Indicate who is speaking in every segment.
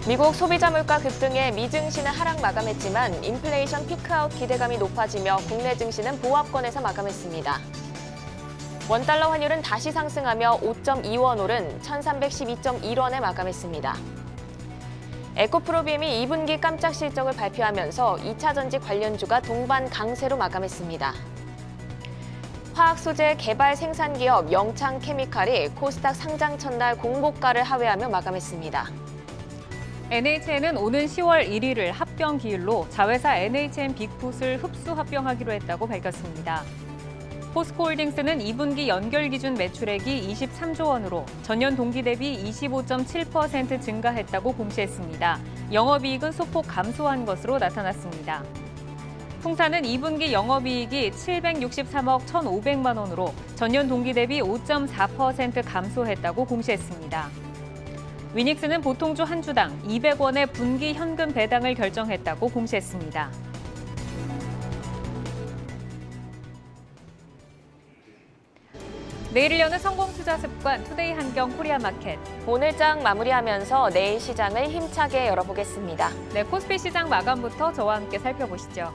Speaker 1: 미국 소비자 물가 급등에 미 증시는 하락 마감했지만 인플레이션 피크아웃 기대감이 높아지며 국내 증시는 보합권에서 마감했습니다. 원달러 환율은 다시 상승하며 5.2원 오른 1312.1원에 마감했습니다. 에코프로비엠이 2분기 깜짝 실적을 발표하면서 2차 전지 관련주가 동반 강세로 마감했습니다. 화학소재 개발 생산 기업 영창케미칼이 코스닥 상장 첫날 공모가를 하회하며 마감했습니다.
Speaker 2: NHN은 오는 10월 1일을 합병 기일로 자회사 NHN 빅풋을 흡수 합병하기로 했다고 밝혔습니다. 포스코홀딩스는 2분기 연결 기준 매출액이 23조 원으로 전년 동기 대비 25.7% 증가했다고 공시했습니다. 영업이익은 소폭 감소한 것으로 나타났습니다. 풍사는 2분기 영업이익이 763억 1,500만 원으로 전년 동기 대비 5.4% 감소했다고 공시했습니다. 위닉스는 보통주 한 주당 200원의 분기 현금 배당을 결정했다고 공시했습니다. 내일을 여는 성공투자습관 투데이 한경 코리아마켓.
Speaker 1: 오늘 장 마무리하면서 내일 시장을 힘차게 열어보겠습니다.
Speaker 2: 네, 코스피 시장 마감부터 저와 함께 살펴보시죠.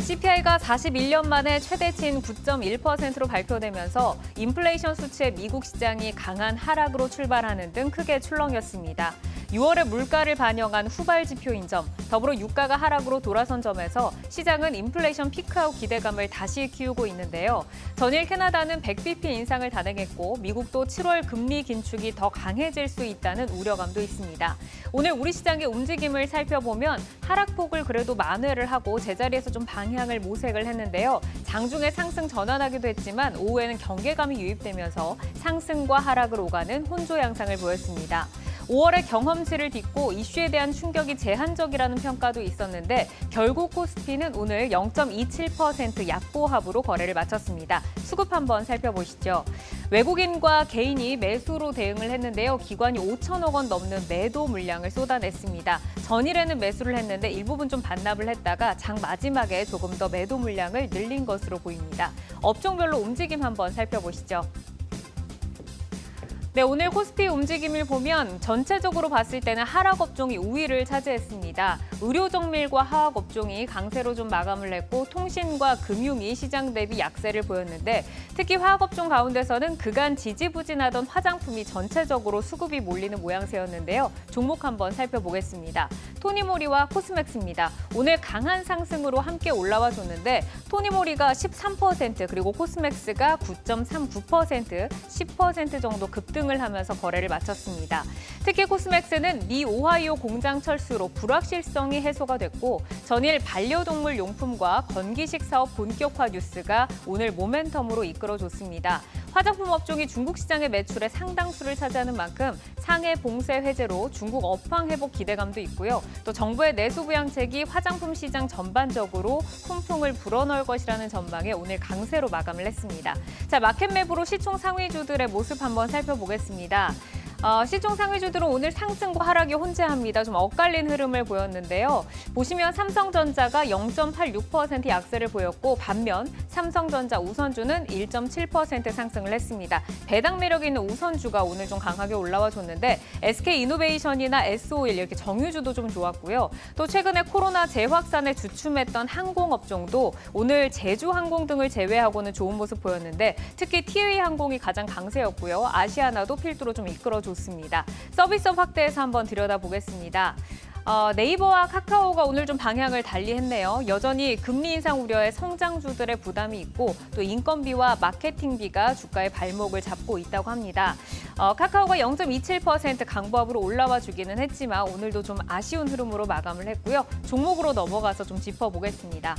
Speaker 2: CPI가 41년 만에 최대치인 9.1%로 발표되면서 인플레이션 수치의 미국 시장이 강한 하락으로 출발하는 등 크게 출렁였습니다. 6월에 물가를 반영한 후발 지표인 점, 더불어 유가가 하락으로 돌아선 점에서 시장은 인플레이션 피크아웃 기대감을 다시 키우고 있는데요. 전일 캐나다는 100bp 인상을 단행했고 미국도 7월 금리 긴축이 더 강해질 수 있다는 우려감도 있습니다. 오늘 우리 시장의 움직임을 살펴보면 하락폭을 그래도 만회를 하고 제자리에서 좀 방향을 모색을 했는데요. 장중에 상승 전환하기도 했지만 오후에는 경계감이 유입되면서 상승과 하락을 오가는 혼조 양상을 보였습니다. 5월의 경험치를 딛고 이슈에 대한 충격이 제한적이라는 평가도 있었는데 결국 코스피는 오늘 0.27% 약보합으로 거래를 마쳤습니다. 수급 한번 살펴보시죠. 외국인과 개인이 매수로 대응을 했는데요. 기관이 5천억 원 넘는 매도 물량을 쏟아냈습니다. 전일에는 매수를 했는데 일부분 좀 반납을 했다가 장 마지막에 조금 더 매도 물량을 늘린 것으로 보입니다. 업종별로 움직임 한번 살펴보시죠. 네, 오늘 코스피 움직임을 보면 전체적으로 봤을 때는 하락 업종이 우위를 차지했습니다. 의료 정밀과 화학 업종이 강세로 좀 마감을 했고 통신과 금융이 시장 대비 약세를 보였는데 특히 화학 업종 가운데서는 그간 지지부진하던 화장품이 전체적으로 수급이 몰리는 모양새였는데요. 종목 한번 살펴보겠습니다. 토니모리와 코스맥스입니다. 오늘 강한 상승으로 함께 올라와 줬는데 토니모리가 13% 그리고 코스맥스가 9.39%, 10% 정도 급등을 하면서 거래를 마쳤습니다. 특히 코스맥스는 미 오하이오 공장 철수로 불확실성이 해소가 됐고 전일 반려동물 용품과 건기식 사업 본격화 뉴스가 오늘 모멘텀으로 이끌어줬습니다. 화장품 업종이 중국 시장의 매출의 상당수를 차지하는 만큼 상해 봉쇄 해제로 중국 업황 회복 기대감도 있고요. 또 정부의 내수 부양책이 화장품 시장 전반적으로 훈풍을 불어넣을 것이라는 전망에 오늘 강세로 마감을 했습니다. 자, 마켓맵으로 시총 상위주들의 모습 한번 살펴보겠습니다. 시총 상위주들은 오늘 상승과 하락이 혼재합니다. 좀 엇갈린 흐름을 보였는데요. 보시면 삼성전자가 0.86% 약세를 보였고 반면 삼성전자 우선주는 1.7% 상승을 했습니다. 배당 매력 있는 우선주가 오늘 좀 강하게 올라와 줬는데 SK이노베이션이나 S-오일 이렇게 정유주도 좀 좋았고요. 또 최근에 코로나 재확산에 주춤했던 항공업종도 오늘 제주항공 등을 제외하고는 좋은 모습 보였는데 특히 TA항공이 가장 강세였고요. 아시아나도 필두로 좀 이끌어줬습니다. 서비스업 확대해서 한번 들여다보겠습니다. 네이버와 카카오가 오늘 좀 방향을 달리했네요. 여전히 금리 인상 우려에 성장주들의 부담이 있고 또 인건비와 마케팅비가 주가의 발목을 잡고 있다고 합니다. 카카오가 0.27% 강보합으로 올라와 주기는 했지만 오늘도 좀 아쉬운 흐름으로 마감을 했고요. 종목으로 넘어가서 좀 짚어보겠습니다.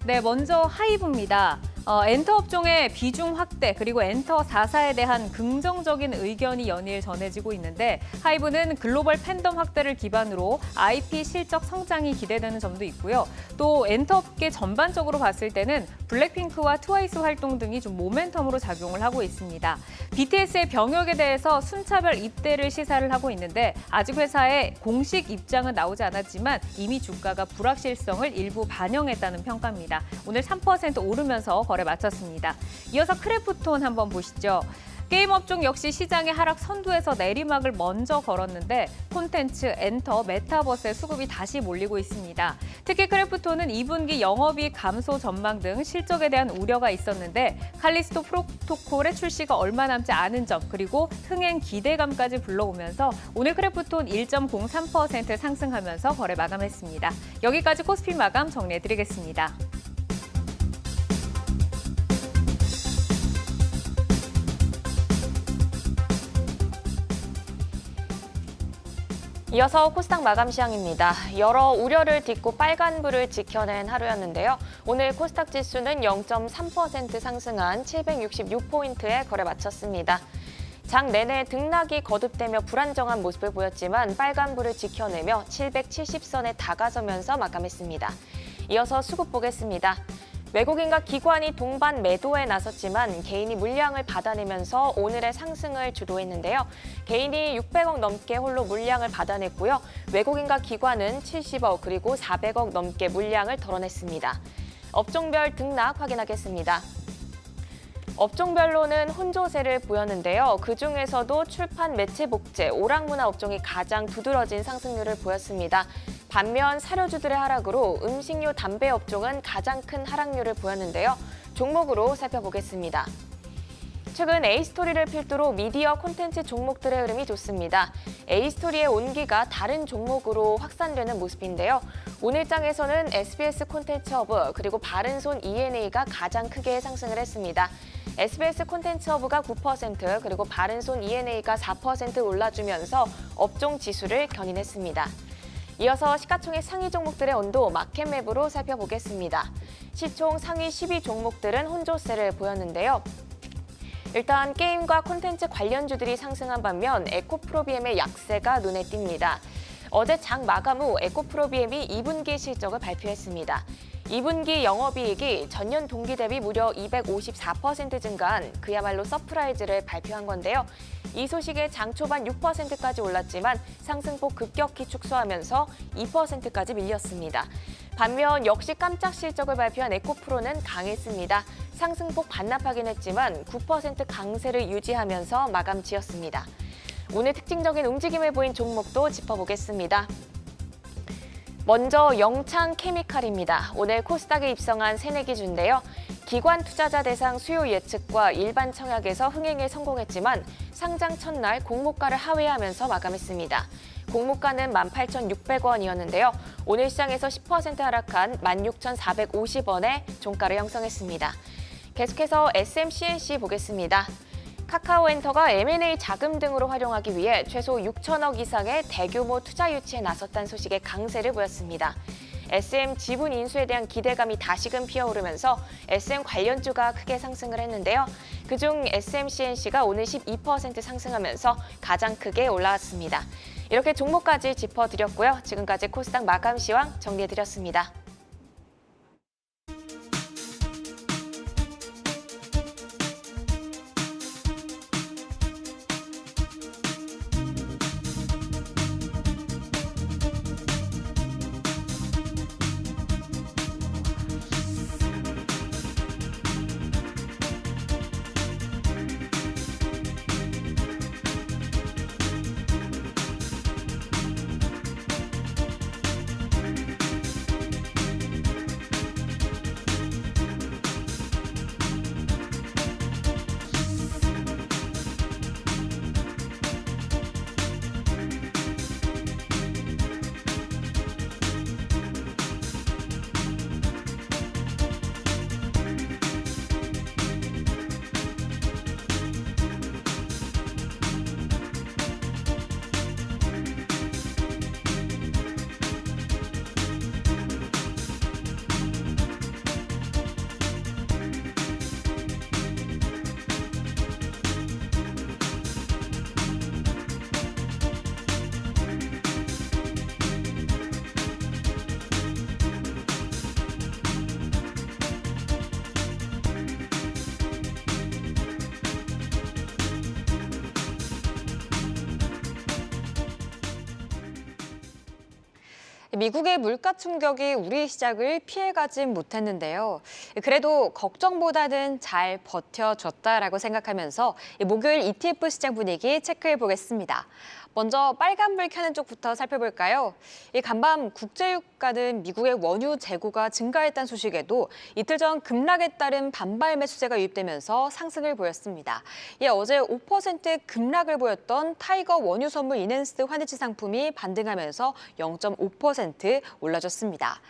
Speaker 2: 네, 먼저 하이브입니다. 엔터 업종의 비중 확대 그리고 엔터 4사에 대한 긍정적인 의견이 연일 전해지고 있는데 하이브는 글로벌 팬덤 확대를 기반으로 IP 실적 성장이 기대되는 점도 있고요. 또 엔터업계 전반적으로 봤을 때는 블랙핑크와 트와이스 활동 등이 좀 모멘텀으로 작용을 하고 있습니다. BTS의 병역에 대해서 순차별 입대를 시사를 하고 있는데 아직 회사의 공식 입장은 나오지 않았지만 이미 주가가 불확실성을 일부 반영했다는 평가입니다. 오늘 3% 오르면서 거래 마쳤습니다. 이어서 크래프톤 한번 보시죠. 게임 업종 역시 시장의 하락 선두에서 내리막을 먼저 걸었는데 콘텐츠, 엔터, 메타버스의 수급이 다시 몰리고 있습니다. 특히 크래프톤은 2분기 영업이익 감소 전망 등 실적에 대한 우려가 있었는데 칼리스토 프로토콜의 출시가 얼마 남지 않은 점 그리고 흥행 기대감까지 불러오면서 오늘 크래프톤 1.03% 상승하면서 거래 마감했습니다. 여기까지 코스피 마감 정리해드리겠습니다.
Speaker 1: 이어서 코스닥 마감 시황입니다. 여러 우려를 딛고 빨간불을 지켜낸 하루였는데요. 오늘 코스닥 지수는 0.3% 상승한 766포인트에 거래 마쳤습니다. 장 내내 등락이 거듭되며 불안정한 모습을 보였지만 빨간불을 지켜내며 770선에 다가서면서 마감했습니다. 이어서 수급 보겠습니다. 외국인과 기관이 동반 매도에 나섰지만 개인이 물량을 받아내면서 오늘의 상승을 주도했는데요. 개인이 600억 넘게 홀로 물량을 받아냈고요. 외국인과 기관은 70억 그리고 400억 넘게 물량을 덜어냈습니다. 업종별 등락 확인하겠습니다. 업종별로는 혼조세를 보였는데요. 그중에서도 출판, 매체, 복제, 오락문화 업종이 가장 두드러진 상승률을 보였습니다. 반면 사료주들의 하락으로 음식료, 담배 업종은 가장 큰 하락률을 보였는데요. 종목으로 살펴보겠습니다. 최근 A스토리를 필두로 미디어 콘텐츠 종목들의 흐름이 좋습니다. A스토리의 온기가 다른 종목으로 확산되는 모습인데요. 오늘 장에서는 SBS 콘텐츠허브 그리고 바른손 ENA가 가장 크게 상승을 했습니다. SBS 콘텐츠허브가 9% 그리고 바른손 ENA가 4% 올라주면서 업종 지수를 견인했습니다. 이어서 시가총액 상위 종목들의 온도 마켓맵으로 살펴보겠습니다. 시총 상위 10위 종목들은 혼조세를 보였는데요. 일단 게임과 콘텐츠 관련주들이 상승한 반면 에코프로비엠의 약세가 눈에 띕니다. 어제 장 마감 후 에코프로비엠이 2분기 실적을 발표했습니다. 2분기 영업이익이 전년 동기 대비 무려 254% 증가한 그야말로 서프라이즈를 발표한 건데요. 이 소식에 장 초반 6%까지 올랐지만 상승폭 급격히 축소하면서 2%까지 밀렸습니다. 반면 역시 깜짝 실적을 발표한 에코프로는 강했습니다. 상승폭 반납하긴 했지만 9% 강세를 유지하면서 마감 지었습니다. 오늘 특징적인 움직임을 보인 종목도 짚어보겠습니다. 먼저 영창케미칼입니다. 오늘 코스닥에 입성한 새내기주인데요. 기관 투자자 대상 수요 예측과 일반 청약에서 흥행에 성공했지만 상장 첫날 공모가를 하회하면서 마감했습니다. 공모가는 18,600원이었는데요. 오늘 시장에서 10% 하락한 16,450원에 종가를 형성했습니다. 계속해서 SMCNC 보겠습니다. 카카오엔터가 M&A 자금 등으로 활용하기 위해 최소 6천억 이상의 대규모 투자 유치에 나섰다는 소식에 강세를 보였습니다. SM 지분 인수에 대한 기대감이 다시금 피어오르면서 SM 관련주가 크게 상승을 했는데요. 그중 SMCNC가 오늘 12% 상승하면서 가장 크게 올라왔습니다. 이렇게 종목까지 짚어드렸고요. 지금까지 코스닥 마감 시황 정리해드렸습니다.
Speaker 3: 미국의 물가 충격이 우리 시장을 피해가진 못했는데요. 그래도 걱정보다는 잘 버텨줬다라고 생각하면서 목요일 ETF 시장 분위기 체크해 보겠습니다. 먼저 빨간불 켜는 쪽부터 살펴볼까요? 간밤 국제유가는 미국의 원유 재고가 증가했다는 소식에도 이틀 전 급락에 따른 반발 매수세가 유입되면서 상승을 보였습니다. 어제 5% 급락을 보였던 타이거 원유 선물 이넨스 환해지 상품이 반등하면서 0.5% 올라졌습니다.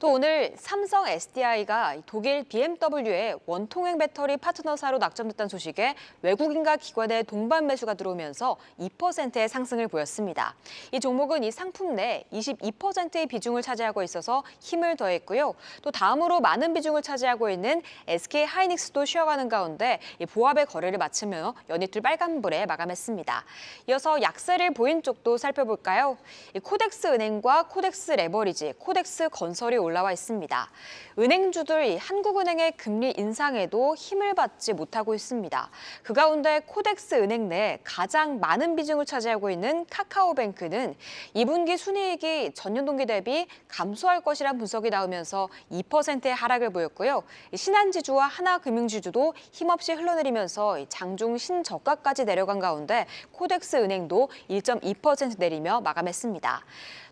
Speaker 3: 또 오늘 삼성 SDI가 독일 BMW의 원통행 배터리 파트너사로 낙점됐다는 소식에 외국인과 기관의 동반 매수가 들어오면서 2%의 상승을 보였습니다. 이 종목은 이 상품 내 22%의 비중을 차지하고 있어서 힘을 더했고요. 또 다음으로 많은 비중을 차지하고 있는 SK 하이닉스도 쉬어가는 가운데 보합의 거래를 마치며 연이틀 빨간불에 마감했습니다. 이어서 약세를 보인 쪽도 살펴볼까요? 코덱스 은행과 코덱스 레버리지, 코덱스 건설이 올라와 있습니다. 은행주들 한국은행의 금리 인상에도 힘을 받지 못하고 있습니다. 그 가운데 코덱스 은행 내 가장 많은 비중을 차지하고 있는 카카오뱅크는 2분기 순이익이 전년 동기 대비 감소할 것이란 분석이 나오면서 2%의 하락을 보였고요. 신한지주와 하나금융지주도 힘없이 흘러내리면서 장중 신저가까지 내려간 가운데 코덱스 은행도 1.2% 내리며 마감했습니다.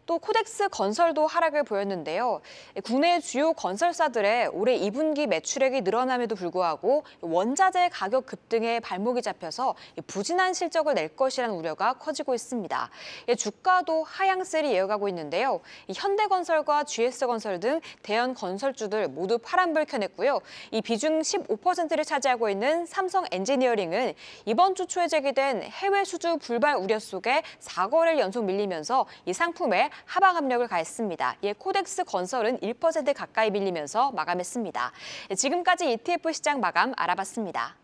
Speaker 3: 또 코덱스 건설도 하락을 보였는데요. 국내 주요 건설사들의 올해 2분기 매출액이 늘어남에도 불구하고 원자재 가격 급등에 발목이 잡혀서 부진한 실적을 낼 것이라는 우려가 커지고 있습니다. 주가도 하향세를 이어가고 있는데요. 현대건설과 GS건설 등 대형 건설주들 모두 파란불 켜냈고요. 이 비중 15%를 차지하고 있는 삼성 엔지니어링은 이번 주 초에 제기된 해외 수주 불발 우려 속에 4거래를 연속 밀리면서 이 상품에 하방 압력을 가했습니다. 코덱스 건설은 1% 가까이 밀리면서 마감했습니다. 지금까지 ETF 시장 마감 알아봤습니다.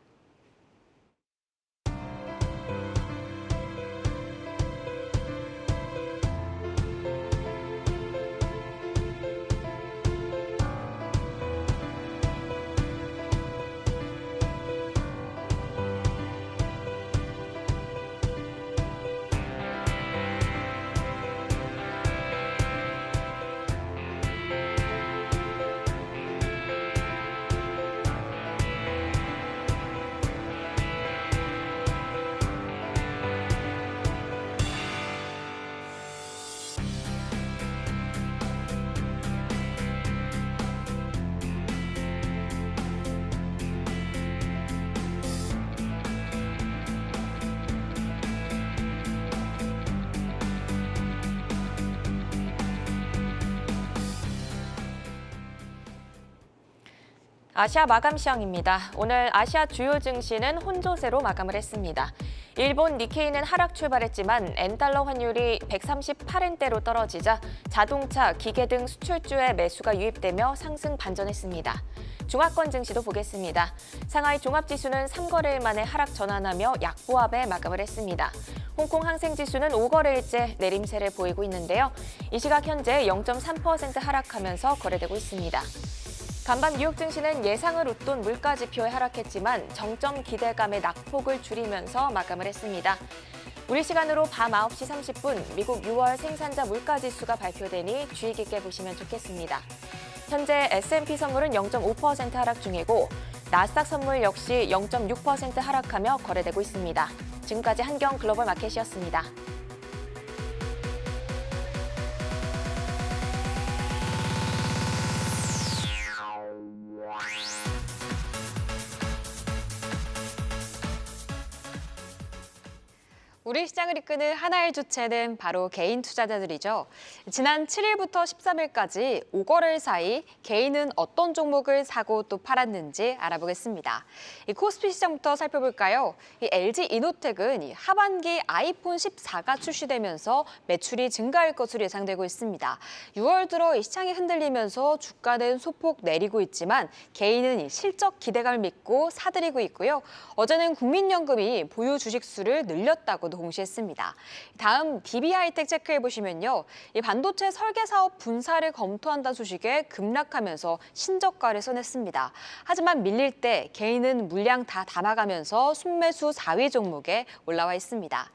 Speaker 1: 아시아 마감 시황입니다. 오늘 아시아 주요 증시는 혼조세로 마감을 했습니다. 일본 니케이는 하락 출발했지만 엔달러 환율이 138엔대로 떨어지자 자동차, 기계 등 수출주의 매수가 유입되며 상승 반전했습니다. 중화권 증시도 보겠습니다. 상하이 종합지수는 3거래일 만에 하락 전환하며 약보합에 마감을 했습니다. 홍콩 항생지수는 5거래일째 내림세를 보이고 있는데요. 이 시각 현재 0.3% 하락하면서 거래되고 있습니다. 간밤 뉴욕 증시는 예상을 웃돈 물가지표에 하락했지만 정점 기대감의 낙폭을 줄이면서 마감을 했습니다. 우리 시간으로 밤 9시 30분 미국 6월 생산자 물가지수가 발표되니 주의 깊게 보시면 좋겠습니다. 현재 S&P 선물은 0.5% 하락 중이고 나스닥 선물 역시 0.6% 하락하며 거래되고 있습니다. 지금까지 한경 글로벌 마켓이었습니다.
Speaker 3: 우리 시장을 이끄는 하나의 주체는 바로 개인 투자자들이죠. 지난 7일부터 13일까지 5거래일 사이 개인은 어떤 종목을 사고 또 팔았는지 알아보겠습니다. 코스피 시장부터 살펴볼까요? LG 이노텍은 하반기 아이폰 14가 출시되면서 매출이 증가할 것으로 예상되고 있습니다. 6월 들어 시장이 흔들리면서 주가는 소폭 내리고 있지만 개인은 실적 기대감을 믿고 사들이고 있고요. 어제는 국민연금이 보유 주식 수를 늘렸다고도 공시했습니다. 다음 DB하이텍 체크해보시면요. 이 반도체 설계 사업 분사를 검토한다는 소식에 급락하면서 신저가를 써냈습니다. 하지만 밀릴 때 개인은 물량 다 담아가면서 순매수 4위 종목에 올라와 있습니다.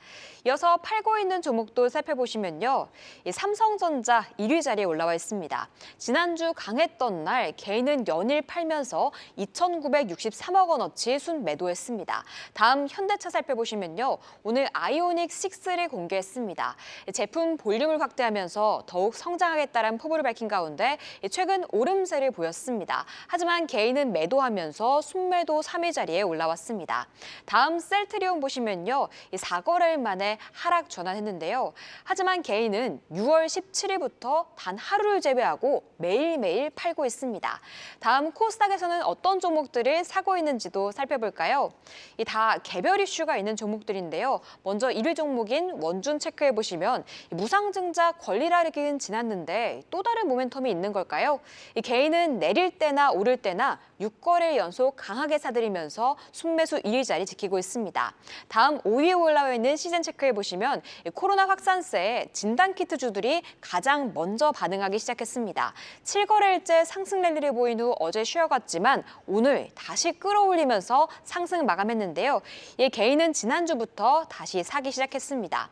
Speaker 3: 이어서 팔고 있는 종목도 살펴보시면요. 이 삼성전자 1위 자리에 올라와 있습니다. 지난주 강했던 날 개인은 연일 팔면서 2,963억 원어치 순매도했습니다. 다음 현대차 살펴보시면요. 오늘 아이오닉 6를 공개했습니다. 제품 볼륨을 확대하면서 더욱 성장하겠다는 포부를 밝힌 가운데 최근 오름세를 보였습니다. 하지만 개인은 매도하면서 순매도 3위 자리에 올라왔습니다. 다음 셀트리온 보시면요. 4거래일 만에 하락 전환했는데요. 하지만 개인은 6월 17일부터 단 하루를 제외하고 매일매일 팔고 있습니다. 다음 코스닥에서는 어떤 종목들을 사고 있는지도 살펴볼까요? 이 다 개별 이슈가 있는 종목들인데요. 먼저 1위 종목인 원준 체크해보시면 무상증자 권리라기는 지났는데 또 다른 모멘텀이 있는 걸까요? 이 개인은 내릴 때나 오를 때나 6거래일 연속 강하게 사들이면서 순매수 1위 자리 지키고 있습니다. 다음 5위에 올라와 있는 시즌 체크해보시면 코로나 확산세에 진단키트주들이 가장 먼저 반응하기 시작했습니다. 7거래일째 상승 랠리를 보인 후 어제 쉬어갔지만 오늘 다시 끌어올리면서 상승 마감했는데요. 이 개인은 지난주부터 다시 사기 시작했습니다.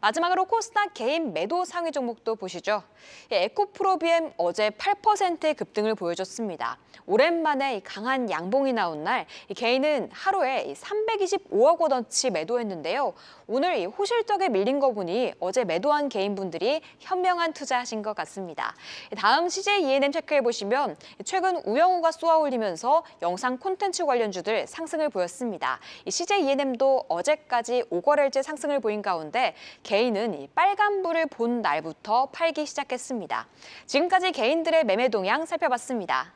Speaker 3: 마지막으로 코스닥 개인 매도 상위 종목도 보시죠. 에코프로비엠 어제 8%의 급등을 보여줬습니다. 오랜만에 강한 양봉이 나온 날 개인은 하루에 325억 원어치 매도했는데요. 오늘 호실적에 밀린 거 보니 어제 매도한 개인분들이 현명한 투자하신 것 같습니다. 다음 CJ E&M 체크해보시면 최근 우영우가 쏘아올리면서 영상 콘텐츠 관련주들 상승을 보였습니다. CJ E&M도 어제까지 5거래일째 상승을 보인 가운데 개인은 빨간불을 본 날부터 팔기 시작했습니다. 지금까지 개인들의 매매 동향 살펴봤습니다.